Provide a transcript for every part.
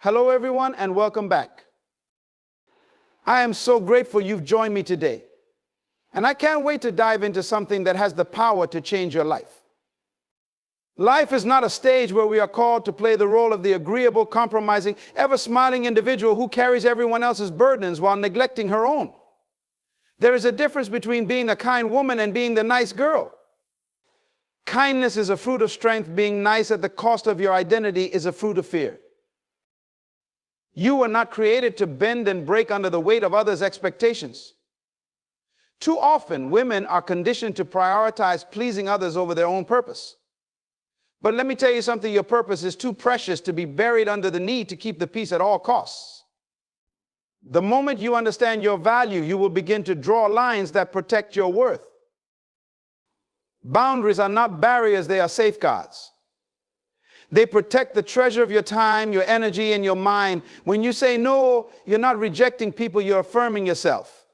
Hello, everyone, and welcome back. I am so grateful you've joined me today, and I can't wait to dive into something that has the power to change your life. Life is not a stage where we are called to play the role of the agreeable, compromising, ever-smiling individual who carries everyone else's burdens while neglecting her own. There is a difference between being a kind woman and being the nice girl. Kindness is a fruit of strength. Being nice at the cost of your identity is a fruit of fear. You were not created to bend and break under the weight of others' expectations. Too often, women are conditioned to prioritize pleasing others over their own purpose. But let me tell you something, your purpose is too precious to be buried under the need to keep the peace at all costs. The moment you understand your value, you will begin to draw lines that protect your worth. Boundaries are not barriers, they are safeguards. They protect the treasure of your time, your energy, and your mind. When you say no, you're not rejecting people, you're affirming yourself.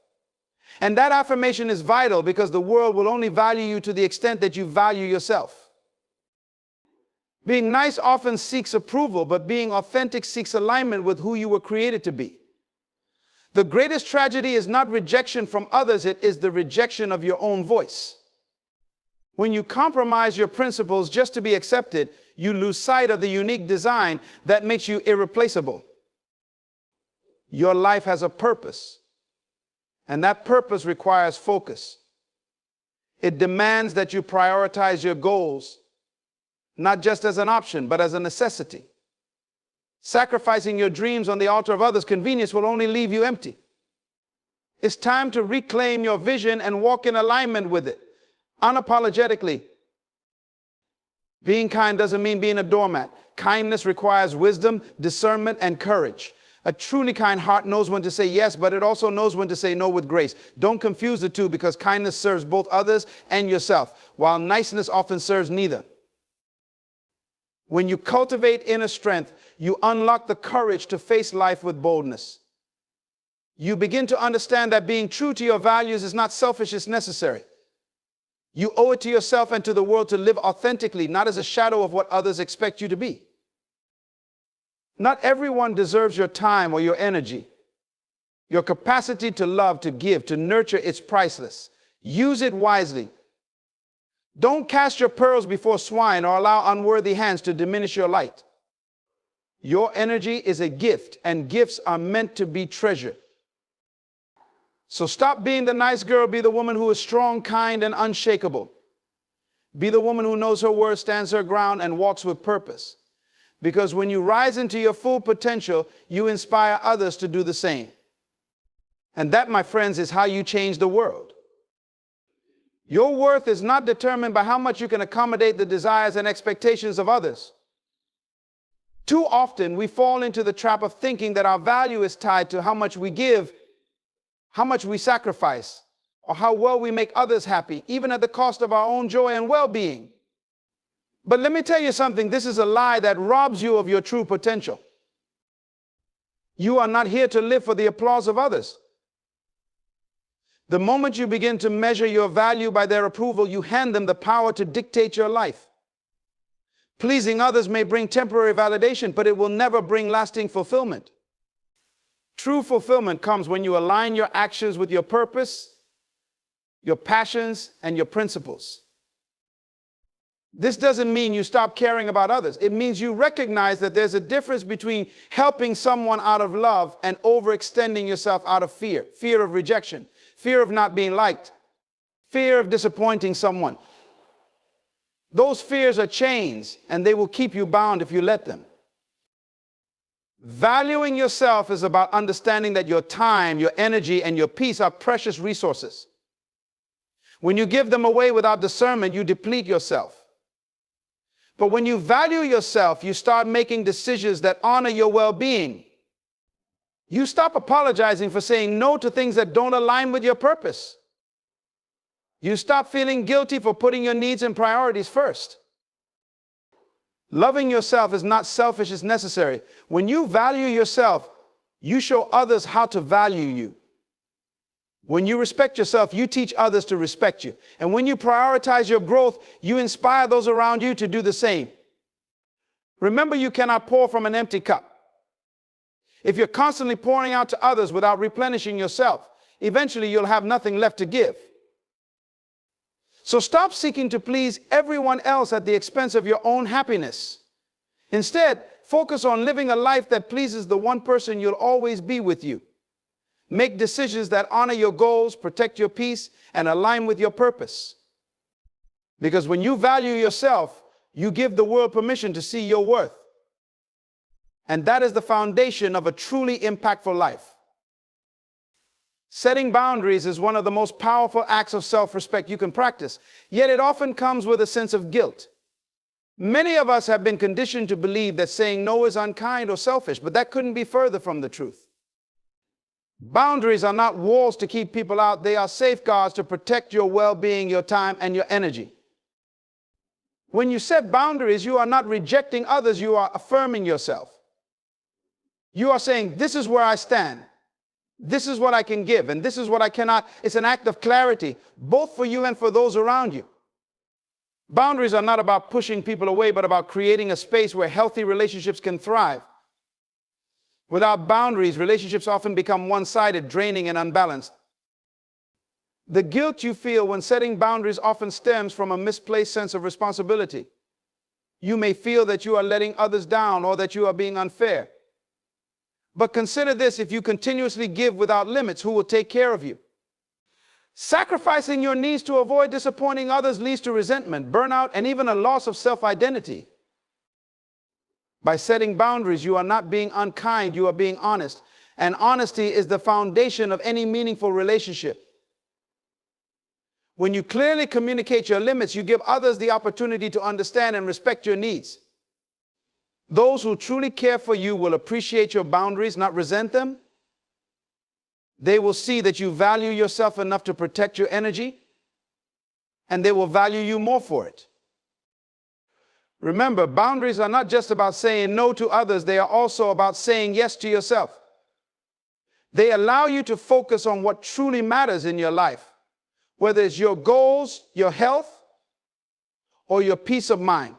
And that affirmation is vital because the world will only value you to the extent that you value yourself. Being nice often seeks approval, but being authentic seeks alignment with who you were created to be. The greatest tragedy is not rejection from others, it is the rejection of your own voice. When you compromise your principles just to be accepted, you lose sight of the unique design that makes you irreplaceable. Your life has a purpose, and that purpose requires focus. It demands that you prioritize your goals, not just as an option, but as a necessity. Sacrificing your dreams on the altar of others' convenience will only leave you empty. It's time to reclaim your vision and walk in alignment with it, unapologetically. Being kind doesn't mean being a doormat. Kindness requires wisdom, discernment, and courage. A truly kind heart knows when to say yes, but it also knows when to say no with grace. Don't confuse the two, because kindness serves both others and yourself, while niceness often serves neither. When you cultivate inner strength, you unlock the courage to face life with boldness. You begin to understand that being true to your values is not selfish, it's necessary. You owe it to yourself and to the world to live authentically, not as a shadow of what others expect you to be. Not everyone deserves your time or your energy. Your capacity to love, to give, to nurture is priceless. Use it wisely. Don't cast your pearls before swine or allow unworthy hands to diminish your light. Your energy is a gift, and gifts are meant to be treasured. So stop being the nice girl, be the woman who is strong, kind, and unshakable. Be the woman who knows her worth, stands her ground, and walks with purpose. Because when you rise into your full potential, you inspire others to do the same. And that, my friends, is how you change the world. Your worth is not determined by how much you can accommodate the desires and expectations of others. Too often, we fall into the trap of thinking that our value is tied to how much we give, how much we sacrifice, or how well we make others happy, even at the cost of our own joy and well-being. But let me tell you something, this is a lie that robs you of your true potential. You are not here to live for the applause of others. The moment you begin to measure your value by their approval, you hand them the power to dictate your life. Pleasing others may bring temporary validation, but it will never bring lasting fulfillment. True fulfillment comes when you align your actions with your purpose, your passions, and your principles. This doesn't mean you stop caring about others. It means you recognize that there's a difference between helping someone out of love and overextending yourself out of fear. Fear of rejection, fear of not being liked, fear of disappointing someone. Those fears are chains, and they will keep you bound if you let them. Valuing yourself is about understanding that your time, your energy, and your peace are precious resources. When you give them away without discernment, you deplete yourself. But when you value yourself, you start making decisions that honor your well-being. You stop apologizing for saying no to things that don't align with your purpose. You stop feeling guilty for putting your needs and priorities first. Loving yourself is not selfish, it's necessary. When you value yourself, you show others how to value you. When you respect yourself, you teach others to respect you. And when you prioritize your growth, you inspire those around you to do the same. Remember, you cannot pour from an empty cup. If you're constantly pouring out to others without replenishing yourself, eventually you'll have nothing left to give. So stop seeking to please everyone else at the expense of your own happiness. Instead, focus on living a life that pleases the one person you'll always be with you. Make decisions that honor your goals, protect your peace, and align with your purpose. Because when you value yourself, you give the world permission to see your worth. And that is the foundation of a truly impactful life. Setting boundaries is one of the most powerful acts of self-respect you can practice, yet it often comes with a sense of guilt. Many of us have been conditioned to believe that saying no is unkind or selfish, but that couldn't be further from the truth. Boundaries are not walls to keep people out, they are safeguards to protect your well-being, your time, and your energy. When you set boundaries, you are not rejecting others, you are affirming yourself. You are saying, this is where I stand. This is what I can give, and this is what I cannot. It's an act of clarity, both for you and for those around you. Boundaries are not about pushing people away, but about creating a space where healthy relationships can thrive. Without boundaries, relationships often become one-sided, draining, and unbalanced. The guilt you feel when setting boundaries often stems from a misplaced sense of responsibility. You may feel that you are letting others down or that you are being unfair. But consider this: if you continuously give without limits, who will take care of you? Sacrificing your needs to avoid disappointing others leads to resentment, burnout, and even a loss of self-identity. By setting boundaries, you are not being unkind, you are being honest. And honesty is the foundation of any meaningful relationship. When you clearly communicate your limits, you give others the opportunity to understand and respect your needs. Those who truly care for you will appreciate your boundaries, not resent them. They will see that you value yourself enough to protect your energy, and they will value you more for it. Remember, boundaries are not just about saying no to others, they are also about saying yes to yourself. They allow you to focus on what truly matters in your life, whether it's your goals, your health, or your peace of mind.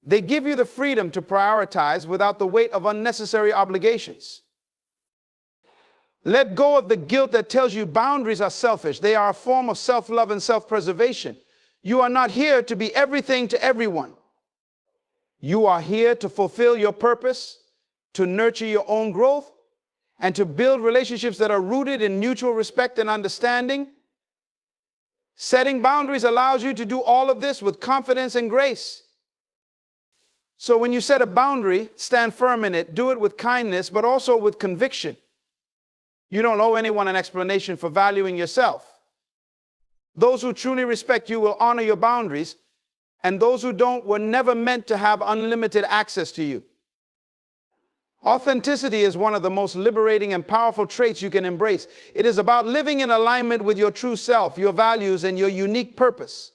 They give you the freedom to prioritize without the weight of unnecessary obligations. Let go of the guilt that tells you boundaries are selfish. They are a form of self-love and self-preservation. You are not here to be everything to everyone. You are here to fulfill your purpose, to nurture your own growth, and to build relationships that are rooted in mutual respect and understanding. Setting boundaries allows you to do all of this with confidence and grace. So when you set a boundary, stand firm in it. Do it with kindness, but also with conviction. You don't owe anyone an explanation for valuing yourself. Those who truly respect you will honor your boundaries, and those who don't were never meant to have unlimited access to you. Authenticity is one of the most liberating and powerful traits you can embrace. It is about living in alignment with your true self, your values, and your unique purpose.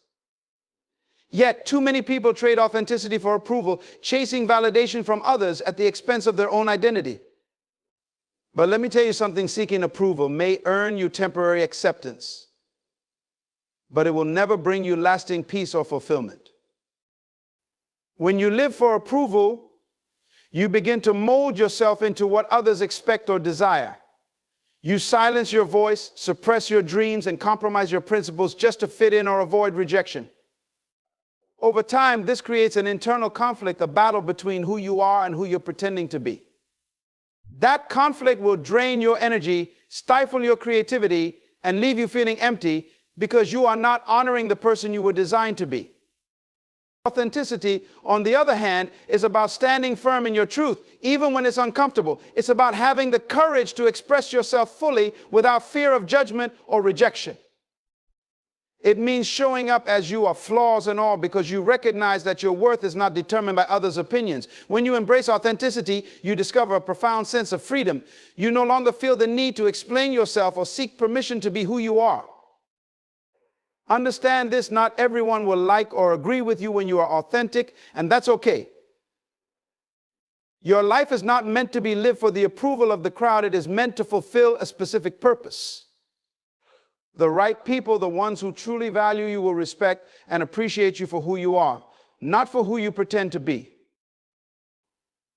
Yet, too many people trade authenticity for approval, chasing validation from others at the expense of their own identity. But let me tell you something: seeking approval may earn you temporary acceptance, but it will never bring you lasting peace or fulfillment. When you live for approval, you begin to mold yourself into what others expect or desire. You silence your voice, suppress your dreams, and compromise your principles just to fit in or avoid rejection. Over time, this creates an internal conflict, a battle between who you are and who you're pretending to be. That conflict will drain your energy, stifle your creativity, and leave you feeling empty because you are not honoring the person you were designed to be. Authenticity, on the other hand, is about standing firm in your truth, even when it's uncomfortable. It's about having the courage to express yourself fully without fear of judgment or rejection. It means showing up as you are, flaws and all, because you recognize that your worth is not determined by others' opinions. When you embrace authenticity, you discover a profound sense of freedom. You no longer feel the need to explain yourself or seek permission to be who you are. Understand this: not everyone will like or agree with you when you are authentic, and that's okay. Your life is not meant to be lived for the approval of the crowd. It is meant to fulfill a specific purpose. The right people, the ones who truly value you, will respect and appreciate you for who you are, not for who you pretend to be.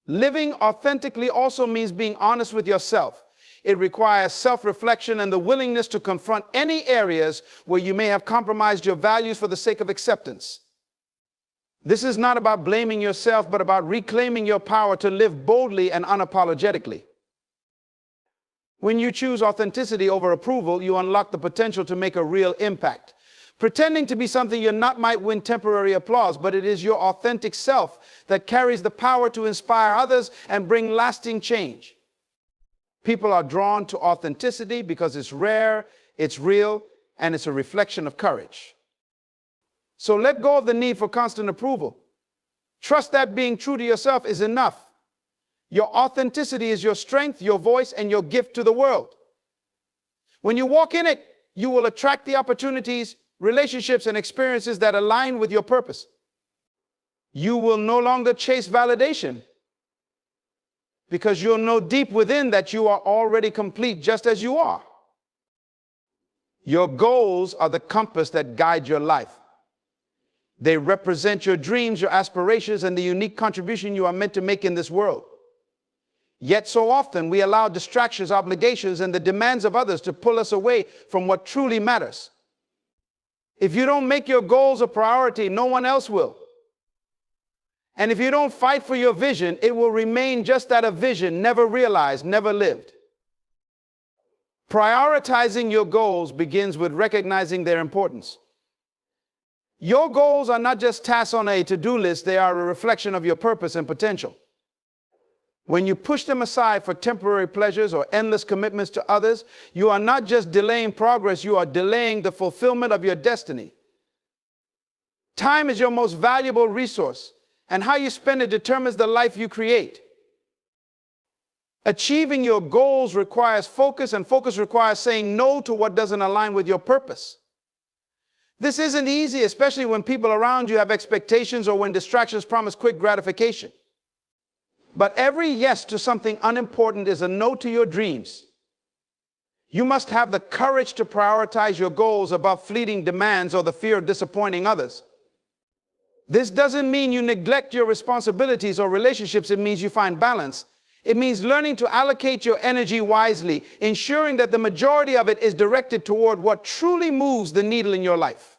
Living authentically also means being honest with yourself. It requires self-reflection and the willingness to confront any areas where you may have compromised your values for the sake of acceptance. This is not about blaming yourself, but about reclaiming your power to live boldly and unapologetically. When you choose authenticity over approval, you unlock the potential to make a real impact. Pretending to be something you're not might win temporary applause, but it is your authentic self that carries the power to inspire others and bring lasting change. People are drawn to authenticity because it's rare, it's real, and it's a reflection of courage. So let go of the need for constant approval. Trust that being true to yourself is enough. Your authenticity is your strength, your voice, and your gift to the world. When you walk in it, you will attract the opportunities, relationships, and experiences that align with your purpose. You will no longer chase validation because you'll know deep within that you are already complete just as you are. Your goals are the compass that guide your life. They represent your dreams, your aspirations, and the unique contribution you are meant to make in this world. Yet so often we allow distractions, obligations, and the demands of others to pull us away from what truly matters. If you don't make your goals a priority, no one else will. And if you don't fight for your vision, it will remain just that, a vision, never realized, never lived. Prioritizing your goals begins with recognizing their importance. Your goals are not just tasks on a to-do list, they are a reflection of your purpose and potential. When you push them aside for temporary pleasures or endless commitments to others, you are not just delaying progress, you are delaying the fulfillment of your destiny. Time is your most valuable resource, and how you spend it determines the life you create. Achieving your goals requires focus, and focus requires saying no to what doesn't align with your purpose. This isn't easy, especially when people around you have expectations or when distractions promise quick gratification. But every yes to something unimportant is a no to your dreams. You must have the courage to prioritize your goals above fleeting demands or the fear of disappointing others. This doesn't mean you neglect your responsibilities or relationships. It means you find balance. It means learning to allocate your energy wisely, ensuring that the majority of it is directed toward what truly moves the needle in your life.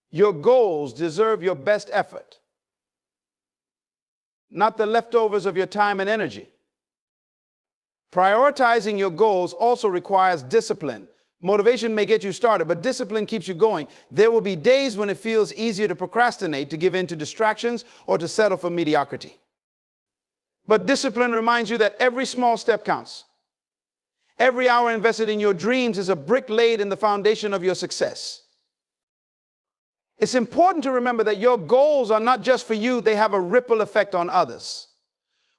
Your goals deserve your best effort, not the leftovers of your time and energy. Prioritizing your goals also requires discipline. Motivation may get you started, but discipline keeps you going. There will be days when it feels easier to procrastinate, to give in to distractions, or to settle for mediocrity. But discipline reminds you that every small step counts. Every hour invested in your dreams is a brick laid in the foundation of your success. It's important to remember that your goals are not just for you, they have a ripple effect on others.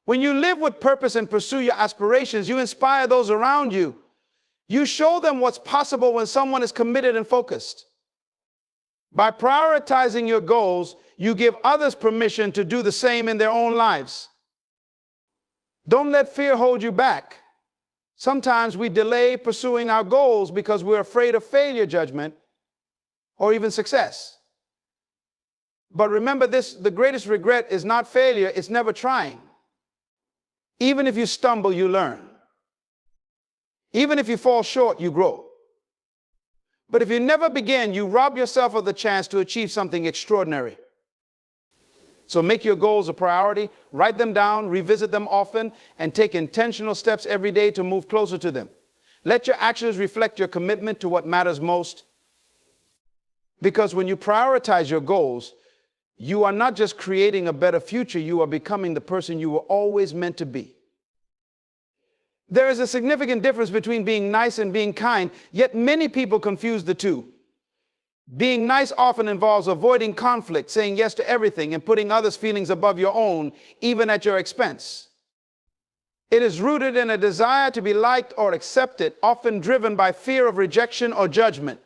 When you live with purpose and pursue your aspirations, you inspire those around you. You show them what's possible when someone is committed and focused. By prioritizing your goals, you give others permission to do the same in their own lives. Don't let fear hold you back. Sometimes we delay pursuing our goals because we're afraid of failure, judgment, or even success. But remember this, the greatest regret is not failure, it's never trying. Even if you stumble, you learn. Even if you fall short, you grow. But if you never begin, you rob yourself of the chance to achieve something extraordinary. So make your goals a priority, write them down, revisit them often, and take intentional steps every day to move closer to them. Let your actions reflect your commitment to what matters most. Because when you prioritize your goals, you are not just creating a better future, you are becoming the person you were always meant to be. There is a significant difference between being nice and being kind, yet many people confuse the two. Being nice often involves avoiding conflict, saying yes to everything, and putting others' feelings above your own, even at your expense. It is rooted in a desire to be liked or accepted, often driven by fear of rejection or judgment.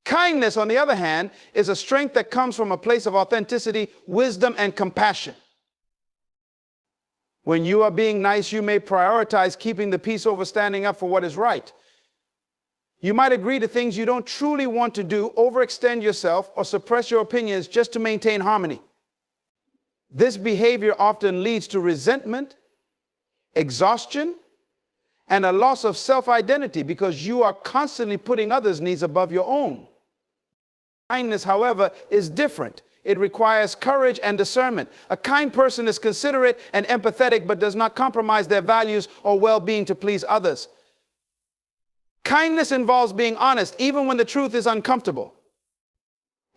Kindness, on the other hand, is a strength that comes from a place of authenticity, wisdom, and compassion. When you are being nice, you may prioritize keeping the peace over standing up for what is right. You might agree to things you don't truly want to do, overextend yourself, or suppress your opinions just to maintain harmony. This behavior often leads to resentment, exhaustion, and a loss of self-identity because you are constantly putting others' needs above your own. Kindness, however, is different. It requires courage and discernment. A kind person is considerate and empathetic but does not compromise their values or well-being to please others. Kindness involves being honest even when the truth is uncomfortable.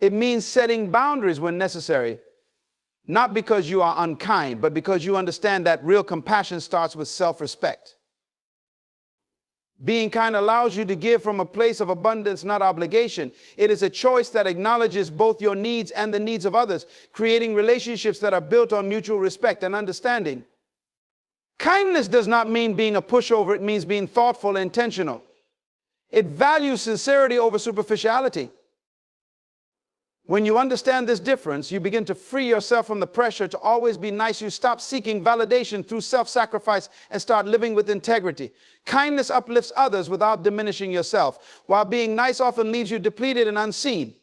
It means setting boundaries when necessary, not because you are unkind, but because you understand that real compassion starts with self-respect. Being kind allows you to give from a place of abundance, not obligation. It is a choice that acknowledges both your needs and the needs of others, creating relationships that are built on mutual respect and understanding. Kindness does not mean being a pushover. It means being thoughtful and intentional. It values sincerity over superficiality. When you understand this difference, you begin to free yourself from the pressure to always be nice. You stop seeking validation through self-sacrifice and start living with integrity. Kindness uplifts others without diminishing yourself, while being nice often leaves you depleted and unseen.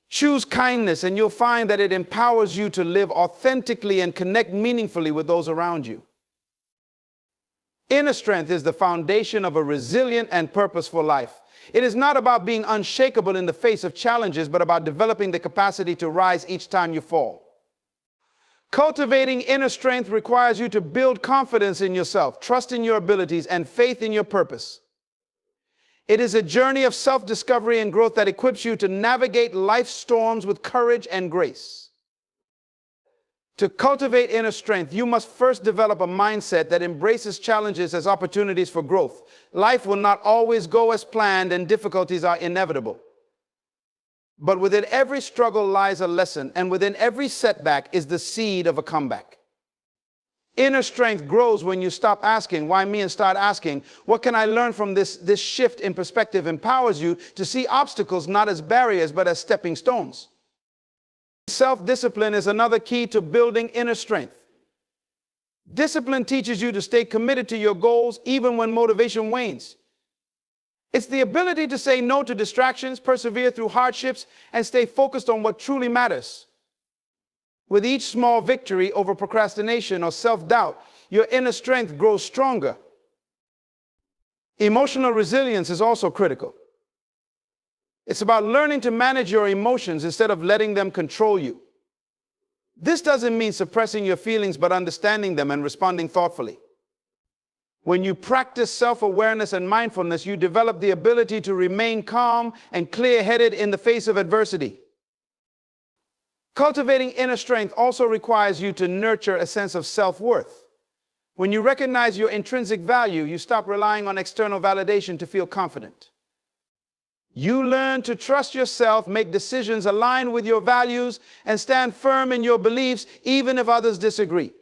Choose kindness and you'll find that it empowers you to live authentically and connect meaningfully with those around you. Inner strength is the foundation of a resilient and purposeful life. It is not about being unshakable in the face of challenges, but about developing the capacity to rise each time you fall. Cultivating inner strength requires you to build confidence in yourself, trust in your abilities, and faith in your purpose. It is a journey of self-discovery and growth that equips you to navigate life's storms with courage and grace. To cultivate inner strength, you must first develop a mindset that embraces challenges as opportunities for growth. Life will not always go as planned and difficulties are inevitable. But within every struggle lies a lesson, and within every setback is the seed of a comeback. Inner strength grows when you stop asking, why me, and start asking, what can I learn from this? This shift in perspective empowers you to see obstacles not as barriers, but as stepping stones. Self-discipline is another key to building inner strength. Discipline teaches you to stay committed to your goals even when motivation wanes. It's the ability to say no to distractions, persevere through hardships, and stay focused on what truly matters. With each small victory over procrastination or self-doubt, your inner strength grows stronger. Emotional resilience is also critical. It's about learning to manage your emotions instead of letting them control you. This doesn't mean suppressing your feelings, but understanding them and responding thoughtfully. When you practice self-awareness and mindfulness, you develop the ability to remain calm and clear-headed in the face of adversity. Cultivating inner strength also requires you to nurture a sense of self-worth. When you recognize your intrinsic value, you stop relying on external validation to feel confident. You learn to trust yourself, make decisions aligned with your values, and stand firm in your beliefs even if others disagree.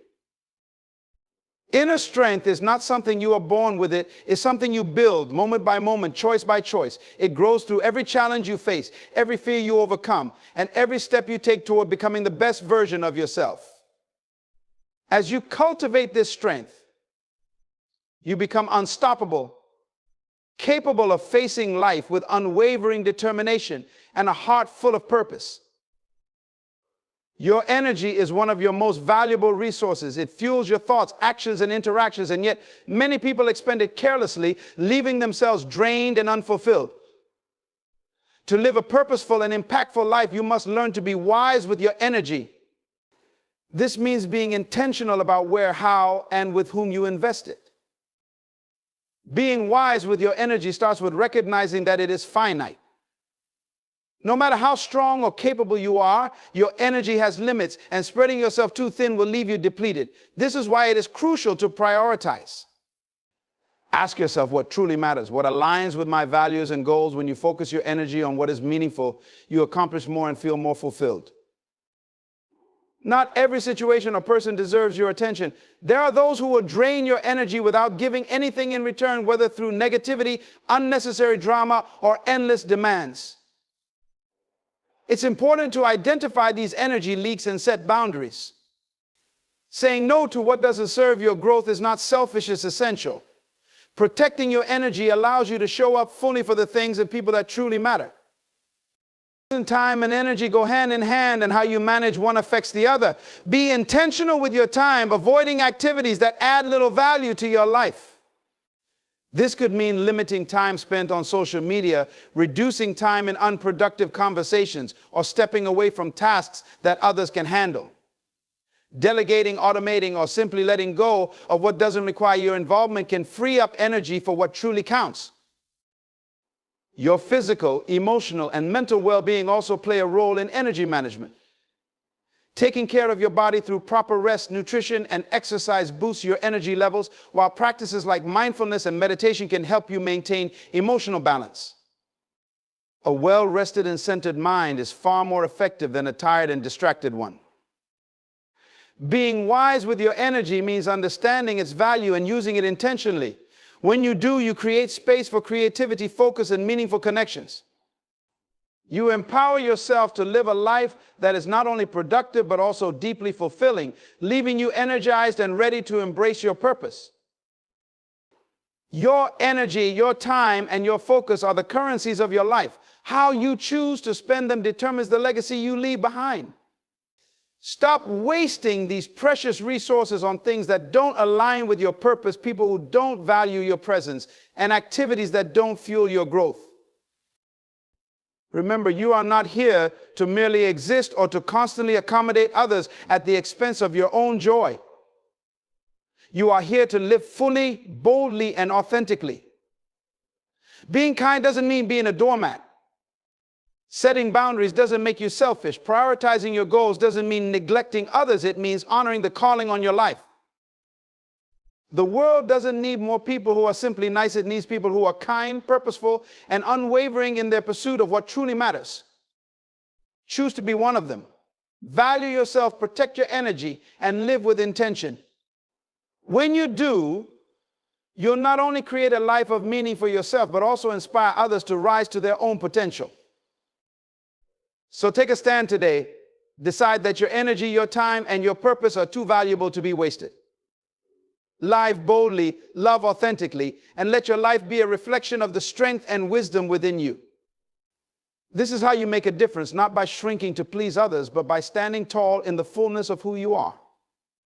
Inner strength is not something you are born with. It's something you build moment by moment, choice by choice. It grows through every challenge you face, every fear you overcome, and every step you take toward becoming the best version of yourself. As you cultivate this strength, you become unstoppable, capable of facing life with unwavering determination and a heart full of purpose. Your energy is one of your most valuable resources. It fuels your thoughts, actions, and interactions, and yet many people expend it carelessly, leaving themselves drained and unfulfilled. To live a purposeful and impactful life, you must learn to be wise with your energy. This means being intentional about where, how, and with whom you invest it. Being wise with your energy starts with recognizing that it is finite. No matter how strong or capable you are, your energy has limits, and spreading yourself too thin will leave you depleted. This is why it is crucial to prioritize. Ask yourself what truly matters, what aligns with my values and goals. When you focus your energy on what is meaningful, you accomplish more and feel more fulfilled. Not every situation or person deserves your attention. There are those who will drain your energy without giving anything in return, whether through negativity, unnecessary drama, or endless demands. It's important to identify these energy leaks and set boundaries. Saying no to what doesn't serve your growth is not selfish, it's essential. Protecting your energy allows you to show up fully for the things and people that truly matter. Time and energy go hand in hand, and how you manage one affects the other. Be intentional with your time, avoiding activities that add little value to your life. This could mean limiting time spent on social media, reducing time in unproductive conversations, or stepping away from tasks that others can handle. Delegating, automating, or simply letting go of what doesn't require your involvement can free up energy for what truly counts. Your physical, emotional, and mental well-being also play a role in energy management. Taking care of your body through proper rest, nutrition, and exercise boosts your energy levels, while practices like mindfulness and meditation can help you maintain emotional balance. A well-rested and centered mind is far more effective than a tired and distracted one. Being wise with your energy means understanding its value and using it intentionally. When you do, you create space for creativity, focus, and meaningful connections. You empower yourself to live a life that is not only productive, but also deeply fulfilling, leaving you energized and ready to embrace your purpose. Your energy, your time, and your focus are the currencies of your life. How you choose to spend them determines the legacy you leave behind. Stop wasting these precious resources on things that don't align with your purpose, people who don't value your presence, and activities that don't fuel your growth. Remember, you are not here to merely exist or to constantly accommodate others at the expense of your own joy. You are here to live fully, boldly, and authentically. Being kind doesn't mean being a doormat. Setting boundaries doesn't make you selfish. Prioritizing your goals doesn't mean neglecting others. It means honoring the calling on your life. The world doesn't need more people who are simply nice. It needs people who are kind, purposeful, and unwavering in their pursuit of what truly matters. Choose to be one of them. Value yourself, protect your energy, and live with intention. When you do, you'll not only create a life of meaning for yourself, but also inspire others to rise to their own potential. So take a stand today. Decide that your energy, your time, and your purpose are too valuable to be wasted. Live boldly, love authentically, and let your life be a reflection of the strength and wisdom within you. This is how you make a difference, not by shrinking to please others, but by standing tall in the fullness of who you are.